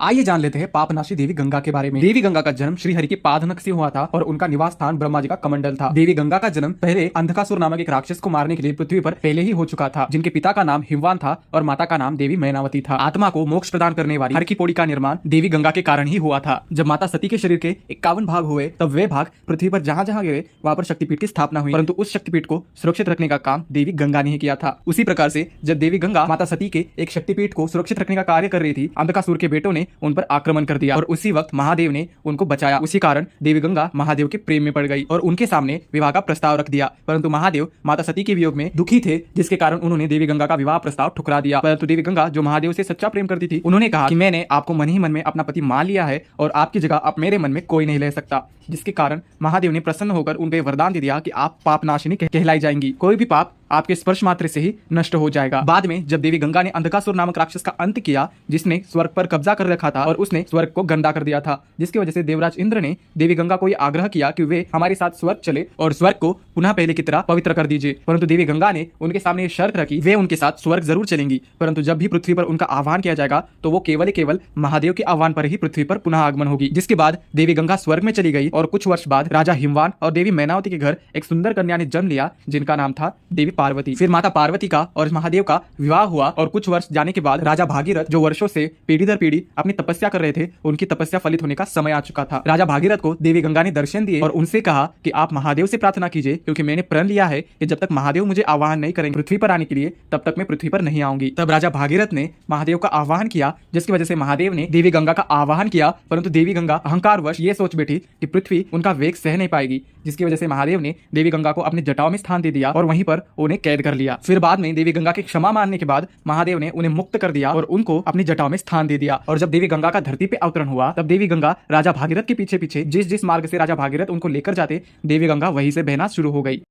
आइए जान लेते हैं पापनाशी देवी गंगा के बारे में। देवी गंगा का जन्म श्री हरि के पादनख से हुआ था और उनका निवास स्थान ब्रह्मा जी का कमंडल था। देवी गंगा का जन्म पहले अंधकासुर नामक एक राक्षस को मारने के लिए पृथ्वी पर पहले ही हो चुका था, जिनके पिता का नाम हिमवान था और माता का नाम देवी मैनावती था। आत्मा को मोक्ष प्रदान करने वाली हर की पौड़ी का निर्माण देवी गंगा के कारण ही हुआ था। जब माता सती के शरीर के 51 भाग हुए तब वे भाग पृथ्वी पर जहाँ जहाँ गिरे वहाँ पर शक्तिपीठ की स्थापना हुई, परंतु उस शक्तिपीठ को सुरक्षित रखने का काम देवी गंगा ने ही किया था। उसी प्रकार से जब देवी गंगा माता सती के एक शक्तिपीठ को सुरक्षित रखने का कार्य कर रही थी, अंधकासुर के बेटों ने उन पर आक्रमण कर दिया और उसी वक्त महादेव ने उनको बचाया। उसी कारण देवी गंगा महादेव के प्रेम में पड़ गई और उनके सामने विवाह का प्रस्ताव रख दिया, परंतु महादेव माता सती के वियोग में दुखी थे, जिसके कारण उन्होंने देवी गंगा का विवाह प्रस्ताव ठुकरा दिया। परंतु देवी गंगा जो महादेव से सच्चा प्रेम करती थी, उन्होंने कहा कि मैंने आपको मन ही मन में अपना पति मान लिया है और आपकी जगह अब मेरे मन में कोई नहीं ले सकता, जिसके कारण महादेव ने प्रसन्न होकर उनको वरदान दे दिया कि आप पापनाशिनी कहलाई जाएंगी। कोई भी पाप आपके स्पर्श मात्र से ही नष्ट हो जाएगा। बाद में जब देवी गंगा ने अंधकासुर नामक राक्षस का अंत किया, जिसने स्वर्ग पर कब्जा कर रखा था और उसने स्वर्ग को गंदा कर दिया था, जिसकी वजह से देवराज इंद्र ने देवी गंगा को यह आग्रह किया कि वे हमारे साथ स्वर्ग चले और स्वर्ग को पुनः पहले की तरह पवित्र कर दीजिए। परंतु देवी गंगा ने उनके सामने शर्त रखी, वे उनके साथ स्वर्ग जरूर चलेंगी, परंतु जब भी पृथ्वी पर उनका आह्वान किया जाएगा तो वो केवल महादेव के आह्वान पर ही पृथ्वी पर पुनः आगमन होगी। जिसके बाद देवी गंगा स्वर्ग में चली गई और कुछ वर्ष बाद राजा हिमवान और देवी मैनावती के घर एक सुंदर कन्या ने जन्म लिया, जिनका नाम था देवी पार्वती। फिर माता पार्वती का और महादेव का विवाह हुआ और कुछ वर्ष जाने के बाद राजा भागीरथ, जो वर्षों से पीढ़ी दर पीढ़ी अपनी तपस्या कर रहे थे, उनकी तपस्या फलित होने का समय आ चुका था। राजा भागीरथ को देवी गंगा ने दर्शन दिए और उनसे कहा कि आप महादेव से प्रार्थना कीजिए, क्योंकि मैंने प्रण लिया है कि जब तक महादेव मुझे आह्वान नहीं करेंगे पृथ्वी पर आने के लिए, तब तक मैं पृथ्वी पर नहीं आऊंगी। तब राजा भागीरथ ने महादेव का आह्वान किया, जिसकी वजह से महादेव ने देवी गंगा का आह्वान किया, परंतु देवी गंगा अहंकारवश ये सोच बैठी कि पृथ्वी उनका वेग सह नहीं पाएगी, जिसकी वजह से महादेव ने देवी गंगा को अपनी जटाओं में स्थान दे दिया और वहीं पर उन्हें कैद कर लिया। फिर बाद में देवी गंगा की क्षमा मानने के बाद महादेव ने उन्हें मुक्त कर दिया और उनको अपनी जटाओं में स्थान दे दिया। और जब देवी गंगा का धरती पे अवतरण हुआ, तब देवी गंगा राजा भागीरथ के पीछे पीछे जिस जिस मार्ग से राजा भागीरथ उनको लेकर जाते, देवी गंगा वहीं से बहना शुरू हो गई।